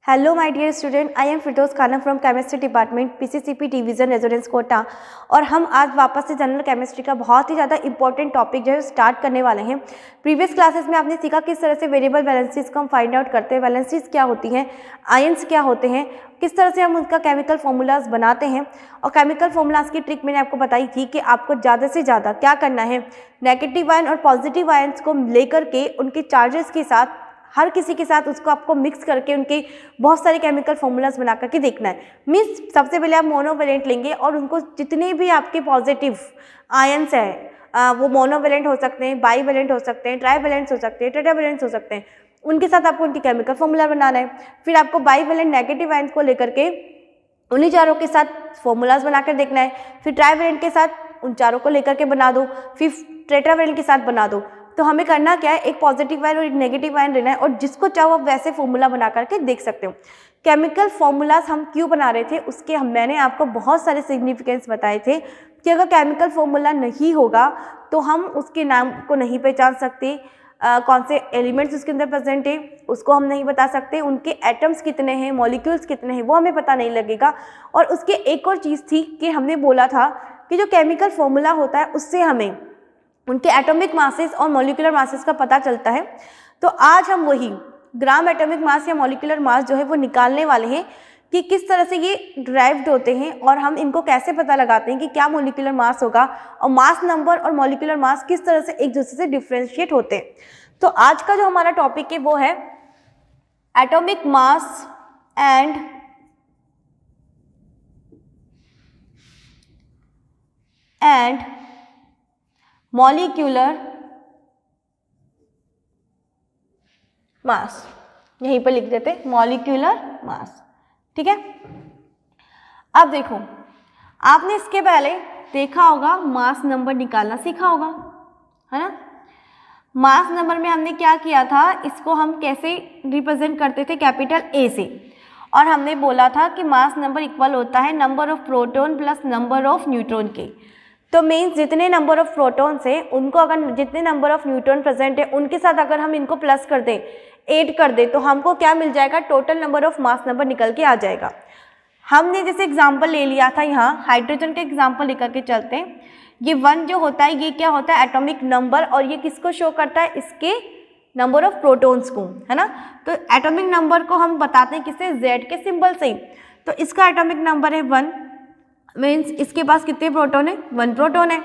Hello my dear student, I am Firdaus Khanam from chemistry department PCCP division residence Kota. और हम आज वापस से जनरल केमिस्ट्री का बहुत ही ज़्यादा इंपॉर्टेंट टॉपिक जो है स्टार्ट करने वाले हैं। प्रीवियस क्लासेस में आपने सीखा किस तरह से वेरिएबल वैलेंसीज को हम फाइंड आउट करते हैं, वैलेंसीज क्या होती हैं, आयंस क्या होते हैं, किस तरह से हम उनका केमिकल फॉर्मूलाज बनाते हैं। और केमिकल फॉर्मूलाज की ट्रिक मैंने आपको बताई थी कि आपको ज़्यादा से ज़्यादा क्या करना है, नेगेटिव आयन और पॉजिटिव आयंस को लेकर के उनके चार्जेस के साथ हर किसी के साथ उसको आपको मिक्स करके उनके बहुत सारे केमिकल फॉर्मूलाज बना करके देखना है। मीन्स सबसे पहले आप मोनोवेलेंट लेंगे और उनको जितने भी आपके पॉजिटिव आयंस हैं वो मोनोवेलेंट हो सकते हैं, बाईवेलेंट हो सकते हैं, ट्राईवेलेंट्स हो सकते हैं, टेट्रावेलेंट्स हो सकते हैं, उनके साथ आपको उनकी केमिकल फॉर्मूला बनाना है। फिर आपको बाईवेलेंट नेगेटिव आयंस को लेकर के उन्हीं चारों के साथ फॉर्मूलाज बनाकर देखना है। फिर ट्राईवेलेंट के साथ उन चारों को लेकर के बना दो, फिर टेट्रावेलेंट के साथ बना दो। तो हमें करना क्या है, एक पॉजिटिव आयन और एक नेगेटिव आयन लेना है और जिसको चाहो आप वैसे फॉर्मूला बना करके देख सकते हो। केमिकल फॉर्मूलाज हम क्यों बना रहे थे उसके मैंने आपको बहुत सारे सिग्निफिकेंस बताए थे कि अगर केमिकल फॉर्मूला नहीं होगा तो हम उसके नाम को नहीं पहचान सकते, कौन से एलिमेंट्स उसके अंदर प्रेजेंट है उसको हम नहीं बता सकते, उनके एटम्स कितने हैं, मॉलिक्यूल्स कितने हैं वो हमें पता नहीं लगेगा। और उसके एक और चीज़ थी कि हमने बोला था कि जो केमिकल फॉर्मूला होता है उससे हमें उनके एटॉमिक मासेस और मॉलिक्यूलर मासेस का पता चलता है। तो आज हम वही ग्राम एटॉमिक मास या मॉलिक्यूलर मास जो है वो निकालने वाले हैं कि किस तरह से ये ड्राइव्ड होते हैं और हम इनको कैसे पता लगाते हैं कि क्या मॉलिक्यूलर मास होगा और मास नंबर और मॉलिक्यूलर मास किस तरह से एक दूसरे से डिफ्रेंशिएट होते हैं। तो आज का जो हमारा टॉपिक है वो है atomic mass and molecular mass, यहीं पर लिख देते मॉलिक्यूलर मास। ठीक है, अब देखो आपने इसके पहले देखा होगा मास नंबर निकालना सीखा होगा, है ना। मास नंबर में हमने क्या किया था, इसको हम कैसे रिप्रेजेंट करते थे, कैपिटल ए से। और हमने बोला था कि मास नंबर इक्वल होता है number of proton plus number of neutron के। तो मीन्स जितने नंबर ऑफ प्रोटॉन्स हैं उनको अगर जितने नंबर ऑफ न्यूट्रॉन प्रेजेंट है उनके साथ अगर हम इनको प्लस कर दें, ऐड कर दें, तो हमको क्या मिल जाएगा, total number of mass number निकल के आ जाएगा। हमने जैसे एग्जांपल ले लिया था, यहाँ हाइड्रोजन का एग्जांपल लेकर के चलते हैं। ये 1 जो होता है ये क्या होता है, एटॉमिक नंबर, और ये किसको शो करता है, इसके नंबर ऑफ प्रोटॉन्स को, है ना। तो एटॉमिक नंबर को हम बताते हैं किससे, Z के सिंबल से। तो इसका एटॉमिक नंबर है 1, मीन्स इसके पास कितने प्रोटॉन है, 1 प्रोटॉन है।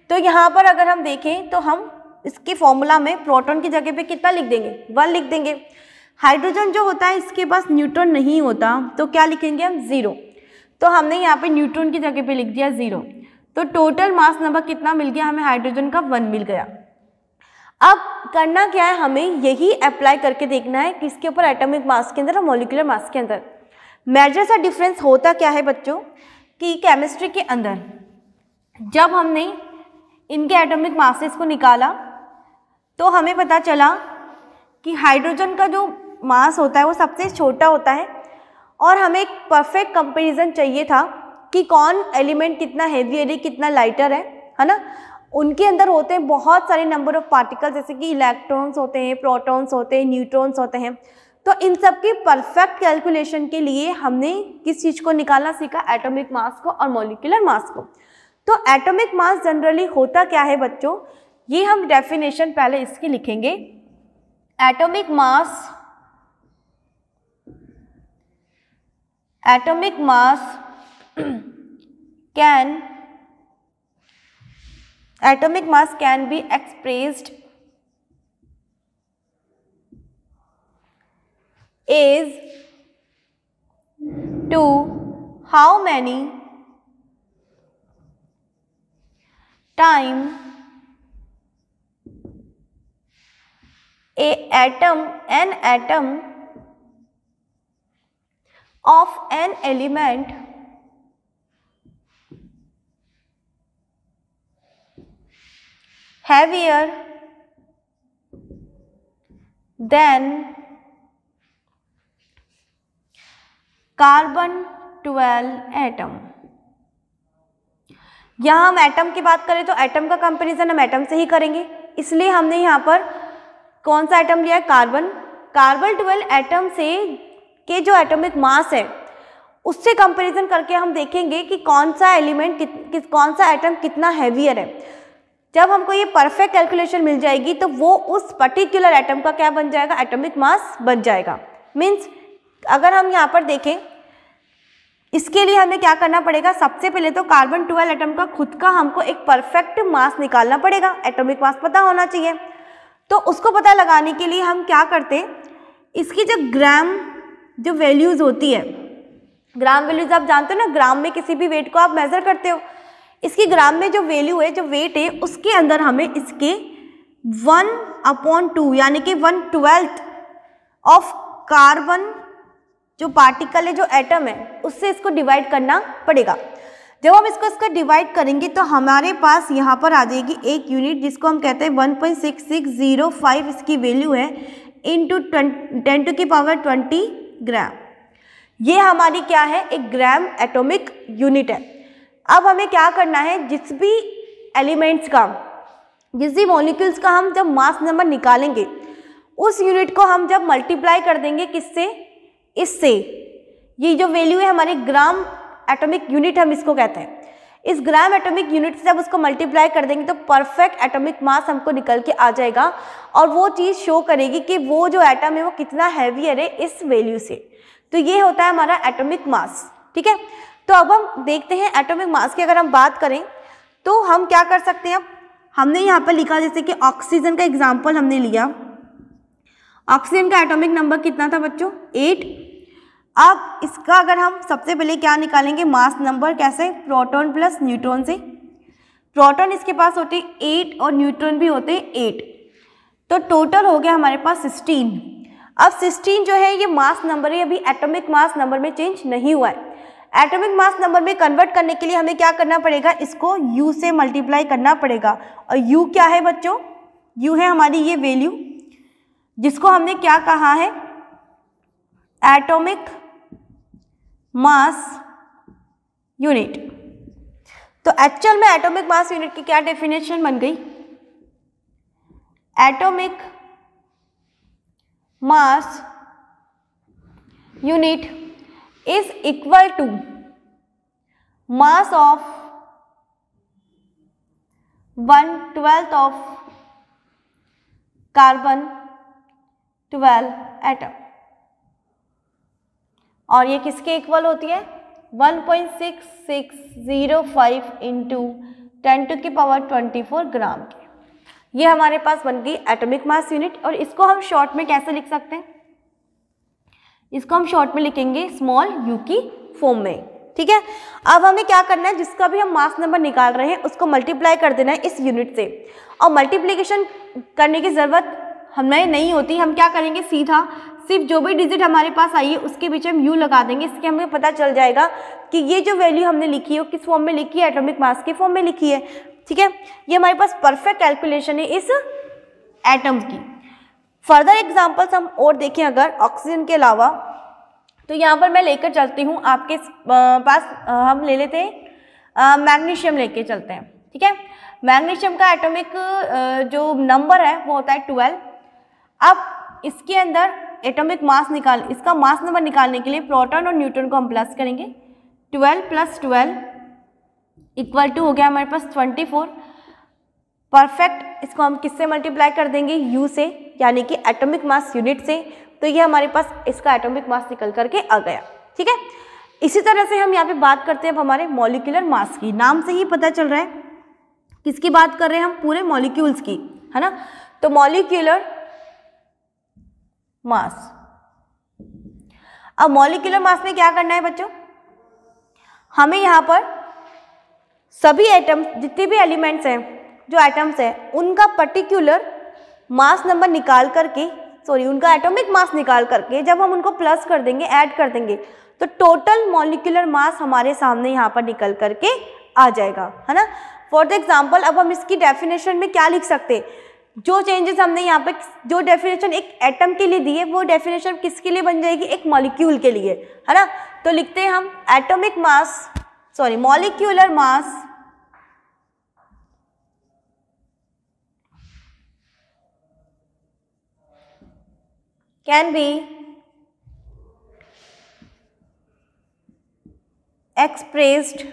तो यहाँ पर अगर हम देखें तो हम इसके फॉर्मूला में प्रोटॉन की जगह पे कितना लिख देंगे, 1 लिख देंगे। हाइड्रोजन जो होता है इसके पास न्यूट्रॉन नहीं होता तो क्या लिखेंगे हम, 0। तो हमने यहाँ पे न्यूट्रॉन की जगह पे लिख दिया 0। तो टोटल मास नंबर कितना मिल गया हमें, हाइड्रोजन का 1 मिल गया। अब करना क्या है, हमें यही अप्लाई करके देखना है किसके ऊपर, एटॉमिक मास के अंदर और मॉलिक्यूलर मास के अंदर। मेजर सा डिफरेंस होता क्या है बच्चों कि केमिस्ट्री के अंदर जब हमने इनके एटॉमिक मासेस को निकाला तो हमें पता चला कि हाइड्रोजन का जो मास होता है वो सबसे छोटा होता है और हमें एक परफेक्ट कंपैरिजन चाहिए था कि कौन एलिमेंट कितना हैवी है, कितना लाइटर है ना। उनके अंदर होते हैं बहुत सारे नंबर ऑफ पार्टिकल, जैसे कि इलेक्ट्रॉन्स होते हैं, प्रोटॉन्स होते हैं, न्यूट्रॉन्स होते हैं। तो इन सब की परफेक्ट कैलकुलेशन के लिए हमने किस चीज़ को निकालना सीखा, एटॉमिक मास को और मॉलिक्यूलर मास को। तो एटॉमिक मास जनरली होता क्या है बच्चों, ये हम डेफिनेशन पहले इसकी लिखेंगे। Atomic mass can be expressed is to how many time an atom of an element heavier than carbon 12 atom. यहाँ हम एटम की बात करें तो एटम का कंपैरिजन हम एटम से ही करेंगे, इसलिए हमने यहाँ पर कौन सा एटम लिया है, कार्बन। कार्बन 12 एटम से के जो एटॉमिक मास है उससे कंपैरिजन करके हम देखेंगे कि कौन सा एलिमेंट कौन सा एटम कितना हैवियर है। जब हमको ये परफेक्ट कैलकुलेशन मिल जाएगी तो वो उस पर्टिकुलर एटम का क्या बन जाएगा, एटॉमिक मास बन जाएगा। मीन्स अगर हम यहाँ पर देखें, इसके लिए हमें क्या करना पड़ेगा, सबसे पहले तो कार्बन 12 एटम का खुद का हमको एक परफेक्ट मास निकालना पड़ेगा, एटॉमिक मास पता होना चाहिए। तो उसको पता लगाने के लिए हम क्या करते हैं, इसकी जो ग्राम जो वैल्यूज होती है, ग्राम वैल्यूज आप जानते हो ना, ग्राम में किसी भी वेट को आप मेजर करते हो, इसकी ग्राम में जो वैल्यू है, जो वेट है, उसके अंदर हमें इसके 1/2 यानी कि 1/12 ऑफ कार्बन जो पार्टिकल है, जो एटम है, उससे इसको डिवाइड करना पड़ेगा। जब हम इसको डिवाइड करेंगे तो हमारे पास यहाँ पर आ जाएगी एक यूनिट जिसको हम कहते हैं 1.6605 इसकी वैल्यू है, इंटू 10⁻20 ग्राम। ये हमारी क्या है, एक ग्राम एटॉमिक यूनिट है। अब हमें क्या करना है, जिस भी एलिमेंट्स का, जिस भी मॉलिक्यूल्स का हम जब मास नंबर निकालेंगे, उस यूनिट को हम जब मल्टीप्लाई कर देंगे किससे, इससे, ये जो वैल्यू है हमारी ग्राम एटॉमिक यूनिट हम इसको कहते हैं, इस ग्राम एटॉमिक यूनिट से जब उसको मल्टीप्लाई कर देंगे तो परफेक्ट एटॉमिक मास हमको निकल के आ जाएगा और वो चीज़ शो करेगी कि वो जो एटम है वो कितना हैवियर है इस वैल्यू से। तो ये होता है हमारा एटॉमिक मास। ठीक है, तो अब हम देखते हैं एटॉमिक मास की अगर हम बात करें तो हम क्या कर सकते हैं। अब हमने यहाँ पर लिखा, जैसे कि ऑक्सीजन का एग्जाम्पल हमने लिया, ऑक्सीजन का एटॉमिक नंबर कितना था बच्चों, 8। अब इसका अगर हम सबसे पहले क्या निकालेंगे, मास नंबर, कैसे, प्रोटॉन प्लस न्यूट्रॉन से। प्रोटॉन इसके पास होते 8 और न्यूट्रॉन भी होते 8, तो टोटल हो गया हमारे पास 16। अब 16 जो है ये मास नंबर है, अभी एटॉमिक मास नंबर में चेंज नहीं हुआ है। एटॉमिक मास नंबर में कन्वर्ट करने के लिए हमें क्या करना पड़ेगा, इसको U से मल्टीप्लाई करना पड़ेगा। और U क्या है बच्चों, U है हमारी ये वैल्यू जिसको हमने क्या कहा है, एटॉमिक मास यूनिट। तो एक्चुअल में एटॉमिक मास यूनिट की क्या डेफिनेशन बन गई, atomic mass unit is equal to mass of 1/12 of carbon 12 atom. और ये किसके इक्वल होती है, 1.6605 इंटू 10⁻24 ग्राम के। ये हमारे पास बन गई एटॉमिक मास यूनिट। और इसको हम शॉर्ट में कैसे लिख सकते हैं, इसको हम शॉर्ट में लिखेंगे स्मॉल u की फॉर्म में। ठीक है, अब हमें क्या करना है, जिसका भी हम मास नंबर निकाल रहे हैं उसको मल्टीप्लाई कर देना है इस यूनिट से। और मल्टीप्लिकेशन करने की ज़रूरत हमें नहीं होती, हम क्या करेंगे, सीधा सिर्फ जो भी डिजिट हमारे पास आई है उसके बीच हम u लगा देंगे। इसके हमें पता चल जाएगा कि ये जो वैल्यू हमने लिखी है वो किस फॉर्म में लिखी है, एटॉमिक मास की फॉर्म में लिखी है। ठीक है, ये हमारे पास परफेक्ट कैलकुलेशन है इस एटम की। फर्दर एग्जाम्पल्स हम और देखें अगर ऑक्सीजन के अलावा, तो यहाँ पर मैं लेकर चलती हूँ आपके पास, हम ले लेते हैं मैग्नीशियम लेके चलते हैं। ठीक है, मैग्नीशियम का एटॉमिक जो नंबर है वो होता है 12। अब इसके अंदर एटॉमिक मास इसका मास नंबर निकालने के लिए प्रोटॉन और न्यूट्रॉन को हम प्लस करेंगे। 12 + 12 इक्वल टू हो गया हमारे पास 24। परफेक्ट इसको हम किससे मल्टीप्लाई कर देंगे, u से, यानी कि एटॉमिक मास यूनिट से। तो ये हमारे पास इसका एटॉमिक मास निकल करके आ गया। ठीक है, इसी तरह से हम यहाँ पे बात करते हैं अब हमारे मॉलिक्यूलर मास की। नाम से ही पता चल रहा है किसकी बात कर रहे हैं हम, पूरे मॉलिक्यूल्स की, है ना। तो मॉलिक्यूलर मास, अब मॉलिक्यूलर मास में क्या करना है बच्चों, हमें यहाँ पर सभी एटम, जितने भी एलिमेंट्स हैं, जो एटम्स हैं, उनका पर्टिकुलर मास नंबर निकाल करके, उनका एटॉमिक मास निकाल करके जब हम उनको प्लस कर देंगे, ऐड कर देंगे, तो टोटल मॉलिक्यूलर मास हमारे सामने यहाँ पर निकल करके आ जाएगा, है ना। फॉर द एग्जाम्पल अब हम इसकी डेफिनेशन में क्या लिख सकते हैं, जो चेंजेस हमने यहाँ पे, जो डेफिनेशन एक एटम के लिए दी है, वो डेफिनेशन किसके लिए बन जाएगी, एक मॉलिक्यूल के लिए, है ना। तो लिखते हैं हम atomic mass, molecular mass can be expressed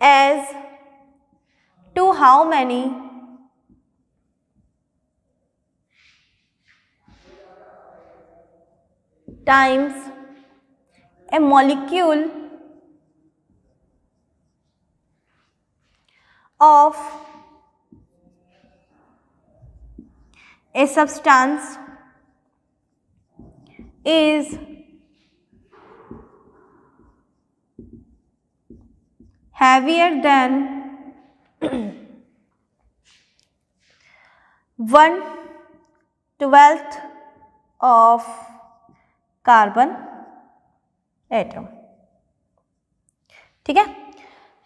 as to how many times a molecule of a substance is heavier than 1/12 of carbon atom. ठीक है,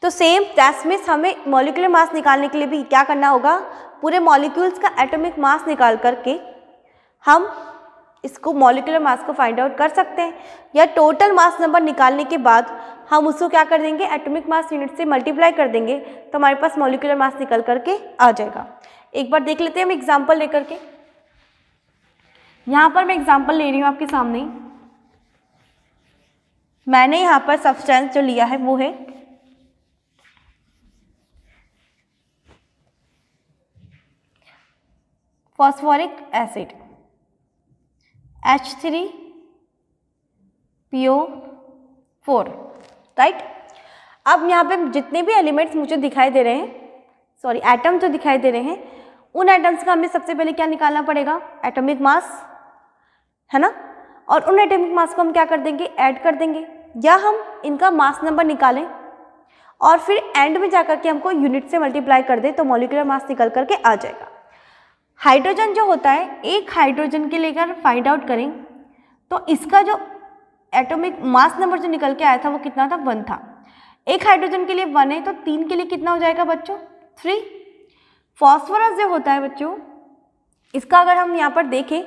तो सेम दैट्स मीन्स हमें मॉलिक्यूलर मास निकालने के लिए भी क्या करना होगा, पूरे मॉलिक्यूल्स का एटॉमिक मास निकाल करके हम इसको मॉलिक्यूलर मास को फाइंड आउट कर सकते हैं, या टोटल मास नंबर निकालने के बाद हम उसको क्या कर देंगे, एटॉमिक मास यूनिट से मल्टीप्लाई कर देंगे तो हमारे पास मॉलिक्यूलर मास निकल करके आ जाएगा। एक बार देख लेते हैं हम एग्जांपल लेकर के। यहाँ पर मैं एग्जांपल ले रही हूँ आपके सामने। मैंने यहाँ पर सब्सटेंस जो लिया है वो है फॉस्फोरिक एसिड H3PO4, राइट। अब यहाँ पे जितने भी एलिमेंट्स मुझे दिखाई दे रहे हैं, सॉरी एटम जो दिखाई दे रहे हैं, उन एटम्स का हमें सबसे पहले क्या निकालना पड़ेगा, एटॉमिक मास, है ना। और उन एटॉमिक मास को हम क्या कर देंगे, ऐड कर देंगे, या हम इनका मास नंबर निकालें और फिर एंड में जाकर के हमको यूनिट से मल्टीप्लाई कर दें तो मॉलिक्यूलर मास निकल करके आ जाएगा। हाइड्रोजन जो होता है, एक हाइड्रोजन के लेकर फाइंड आउट करें तो इसका जो एटॉमिक मास नंबर जो निकल के आया था वो कितना था, 1 था। एक हाइड्रोजन के लिए 1 है तो 3 के लिए कितना हो जाएगा बच्चों, 3। फॉस्फोरस जो होता है बच्चों, इसका अगर हम यहाँ पर देखें,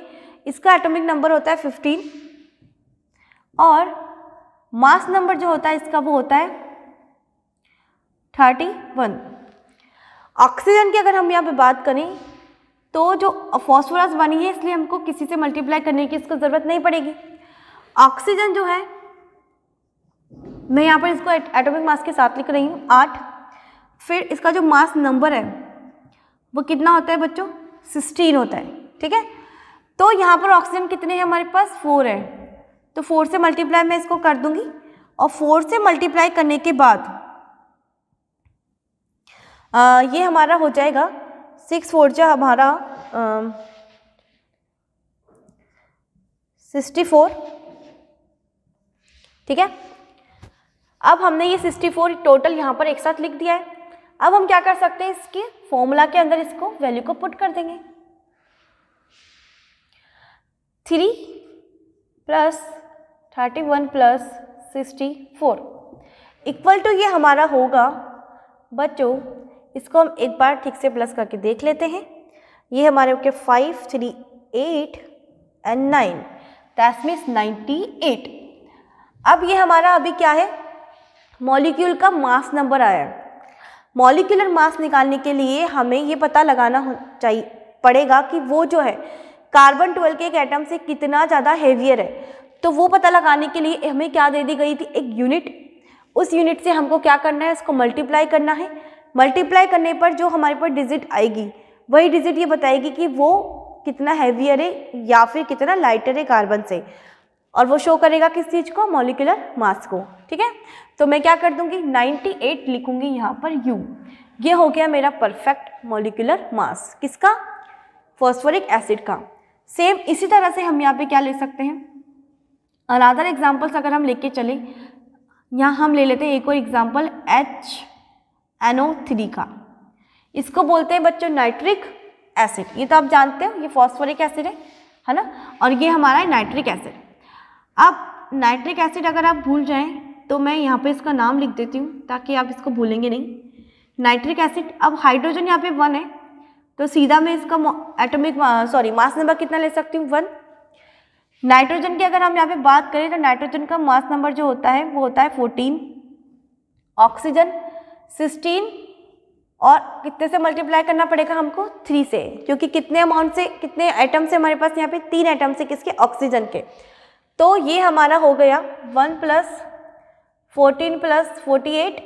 इसका एटॉमिक नंबर होता है 15 और मास नंबर जो होता है इसका वो होता है 31। ऑक्सीजन की अगर हम यहाँ पे बात करें तो जो फॉस्फोरस बनी है इसलिए हमको किसी से मल्टीप्लाई करने की इसको ज़रूरत नहीं पड़ेगी। ऑक्सीजन जो है, मैं यहाँ पर इसको एटॉमिक मास के साथ लिख रही हूँ 8। फिर इसका जो मास नंबर है वो कितना होता है बच्चों, 16 होता है। ठीक है, तो यहाँ पर ऑक्सीजन कितने हैं हमारे पास, 4 है, तो 4 से मल्टीप्लाई मैं इसको कर दूंगी और 4 से मल्टीप्लाई करने के बाद ये हमारा हो जाएगा 6 4 जो हमारा 64। ठीक है, अब हमने ये 64 टोटल यहाँ पर एक साथ लिख दिया है। अब हम क्या कर सकते हैं, इसके फॉर्मूला के अंदर इसको वैल्यू को पुट कर देंगे। 3 + 31 + 64 इक्वल टू ये हमारा होगा बच्चों, इसको हम एक बार ठीक से प्लस करके देख लेते हैं। ये हमारे के 5 3 8 and 9 दैट मीन्स 98। अब ये हमारा अभी क्या है, मॉलिक्यूल का मास नंबर आया है। मॉलिक्यूलर मास निकालने के लिए हमें ये पता लगाना चाहिए पड़ेगा कि वो जो है कार्बन 12 के एक एटम से कितना ज़्यादा हेवियर है। तो वो पता लगाने के लिए हमें क्या दे दी गई थी, एक यूनिट। उस यूनिट से हमको क्या करना है, इसको मल्टीप्लाई करना है। मल्टीप्लाई करने पर जो हमारे पास डिजिट आएगी वही डिजिट ये बताएगी कि वो कितना हैवियर है या फिर कितना लाइटर है कार्बन से, और वो शो करेगा किस चीज़ को, मॉलिक्यूलर मास को। ठीक है, तो मैं क्या कर दूंगी, 98 लिखूंगी यहाँ पर U। ये हो गया मेरा परफेक्ट मॉलिक्यूलर मास, किसका, फॉस्फोरिक एसिड का। सेम इसी तरह से हम यहाँ पे क्या ले सकते हैं, अनदर एग्जाम्पल्स अगर हम लेके चले, यहाँ हम ले लेते हैं एक और एग्जाम्पल HNO3 का। इसको बोलते हैं बच्चों नाइट्रिक एसिड। ये तो आप जानते हो, ये फॉस्फोरिक एसिड है ना, और ये हमारा है नाइट्रिक एसिड। अब नाइट्रिक एसिड अगर आप भूल जाएं तो मैं यहाँ पे इसका नाम लिख देती हूँ ताकि आप इसको भूलेंगे नहीं। नाइट्रिक एसिड, अब हाइड्रोजन यहाँ पे 1 है तो सीधा मैं इसका एटॉमिक मास नंबर कितना ले सकती हूँ, 1। नाइट्रोजन की अगर हम यहाँ पे बात करें तो नाइट्रोजन का मास नंबर जो होता है वो होता है 14। ऑक्सीजन 16, और कितने से मल्टीप्लाई करना पड़ेगा हमको, 3 से, क्योंकि कितने अमाउंट से, कितने एटम से हमारे पास यहाँ पे 3 एटम से, किसके, ऑक्सीजन के। तो ये हमारा हो गया 1 + 14 प्लस 48,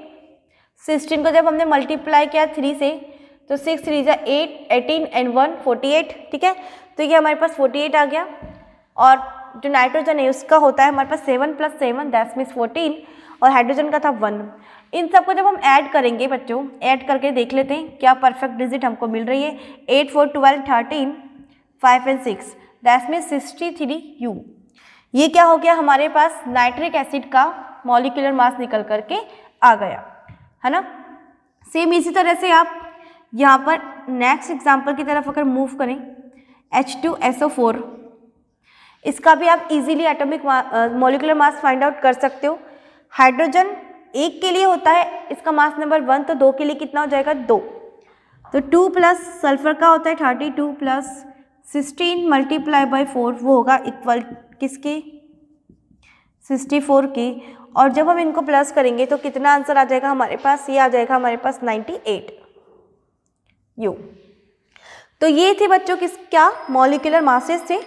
16 को जब हमने मल्टीप्लाई किया 3 से तो 6 3 जा 8, 18 एंड 1 48, ठीक है। तो ये हमारे पास 48 आ गया। और जो नाइट्रोजन है उसका होता है हमारे पास 7 + 7 दैट मीन्स 14, और हाइड्रोजन का था 1। इन सबको जब हम ऐड करेंगे बच्चों, ऐड करके देख लेते हैं क्या परफेक्ट डिजिट हमको मिल रही है। 8 4 12 13 5 एंड 6 दैट मीन्स 63U। ये क्या हो गया हमारे पास नाइट्रिक एसिड का मॉलिक्यूलर मास निकल करके आ गया, है ना। सेम इसी तरह से आप यहाँ पर नेक्स्ट एग्जाम्पल की तरफ अगर मूव करें, H2SO4, इसका भी आप easily atomic molecular mass find out कर सकते हो। हाइड्रोजन एक के लिए होता है, इसका मास नंबर 1, तो 2 के लिए कितना हो जाएगा 2। तो 2 प्लस सल्फर का होता है 32 प्लस 16 मल्टीप्लाई बाई 4 वो होगा इक्वल किसके 64 के। और जब हम इनको प्लस करेंगे तो कितना आंसर आ जाएगा हमारे पास, ये आ जाएगा हमारे पास 98U। तो ये थे बच्चों क्या मॉलिक्यूलर मासेस थे।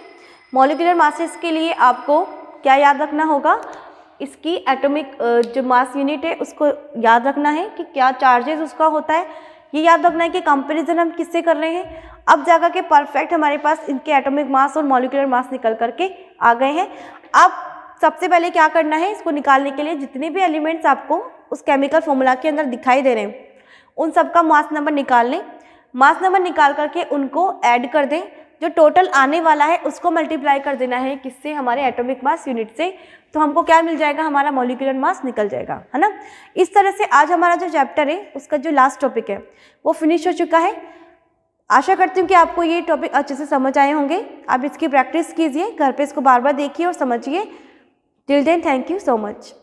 मॉलिक्यूलर मासेस के लिए आपको क्या याद रखना होगा, इसकी एटॉमिक जो मास यूनिट है उसको याद रखना है कि क्या चार्जेस उसका होता है, ये याद रखना है कि कंपैरिजन हम किससे कर रहे हैं। अब जाकर के परफेक्ट हमारे पास इनके एटॉमिक मास और मॉलिक्यूलर मास निकल करके आ गए हैं। अब सबसे पहले क्या करना है, इसको निकालने के लिए जितने भी एलिमेंट्स आपको उस केमिकल फॉर्मूला के अंदर दिखाई दे रहे हैं उन सबका मास नंबर निकाल लें। मास नंबर निकाल करके उनको ऐड कर दें, जो टोटल आने वाला है उसको मल्टीप्लाई कर देना है किससे, हमारे एटॉमिक मास यूनिट से। तो हमको क्या मिल जाएगा, हमारा मॉलिक्यूलर मास निकल जाएगा, है ना। इस तरह से आज हमारा जो चैप्टर है उसका जो लास्ट टॉपिक है वो फिनिश हो चुका है। आशा करती हूँ कि आपको ये टॉपिक अच्छे से समझ आए होंगे। आप इसकी प्रैक्टिस कीजिए, घर पे इसको बार बार देखिए और समझिए। Till then thank you so much.